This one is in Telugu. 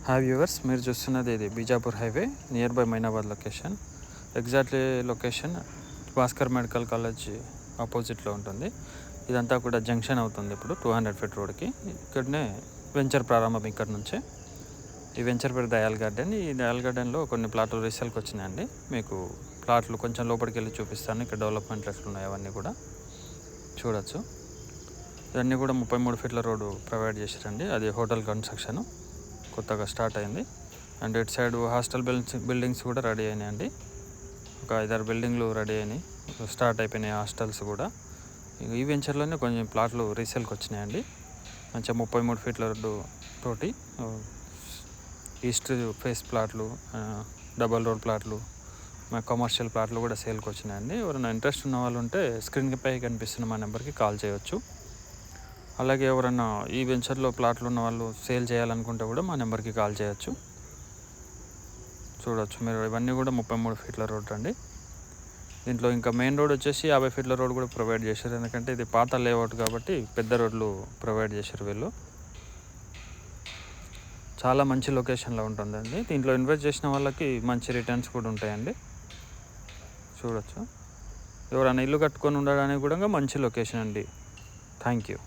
హాయ్ వ్యూవర్స్, మీరు చూస్తున్నది ఇది Bijapur highway near by Moinabad location. Exactly location Bhaskar medical college ఆపోజిట్లో ఉంటుంది. ఇదంతా కూడా జంక్షన్ అవుతుంది. ఇప్పుడు 200 ఫీట్ రోడ్కి ఇక్కడనే వెంచర్ ప్రారంభం. ఇక్కడ నుంచే ఈ వెంచర్ పేరు దయాల్ గార్డెన్. ఈ దయాల్ గార్డెన్లో కొన్ని ప్లాట్లు రీసేల్కి వచ్చినాయండి. మీకు ప్లాట్లు కొంచెం లోపలికి వెళ్ళి చూపిస్తాను. ఇక్కడ డెవలప్మెంట్లు ఎట్లున్నాయి అవన్నీ కూడా చూడొచ్చు. ఇవన్నీ కూడా 33 ఫీట్ల రోడ్డు ప్రొవైడ్ చేశారండి. అది హోటల్ కన్స్ట్రక్షన్ కొత్తగా స్టార్ట్ అయింది. అండ్ ఇటు సైడ్ హాస్టల్ బిల్డింగ్స్ కూడా రెడీ అయినాయండి. ఒక 5-6 బిల్డింగ్లు రెడీ అయినాయి, స్టార్ట్ అయిపోయినాయి హాస్టల్స్ కూడా. ఈ వెంచర్లోనే కొంచెం ప్లాట్లు రీసేల్కి వచ్చినాయండి. మంచిగా 33 ఫీట్ల రోడ్డు తోటి ఈస్ట్ ఫేస్ ప్లాట్లు, డబల్ రోడ్ ప్లాట్లు, కమర్షియల్ ప్లాట్లు కూడా సేల్కి వచ్చినాయండి. ఎవరైనా ఇంట్రెస్ట్ ఉన్న వాళ్ళు ఉంటే స్క్రీన్పై కనిపిస్తున్న మా నెంబర్కి కాల్ చేయవచ్చు. అలాగే ఎవరైనా ఈ వెంచర్లో ప్లాట్లు ఉన్న వాళ్ళు సేల్ చేయాలనుకుంటే కూడా మా నెంబర్కి కాల్ చేయొచ్చు. చూడవచ్చు మీరు, ఇవన్నీ కూడా 33 ఫీట్ల రోడ్ అండి. దీంట్లో ఇంకా మెయిన్ రోడ్ వచ్చేసి 50 ఫీట్ల రోడ్ కూడా ప్రొవైడ్ చేశారు. ఎందుకంటే ఇది పాత లేఅవుట్ కాబట్టి పెద్ద రోడ్లు ప్రొవైడ్ చేశారు వీళ్ళు. చాలా మంచి లొకేషన్లో ఉంటుందండి. దీంట్లో ఇన్వెస్ట్ చేసిన వాళ్ళకి మంచి రిటర్న్స్ కూడా ఉంటాయండి. చూడవచ్చు, ఎవరైనా ఇల్లు కట్టుకొని ఉండడానికి కూడా మంచి లొకేషన్ అండి. Thank you.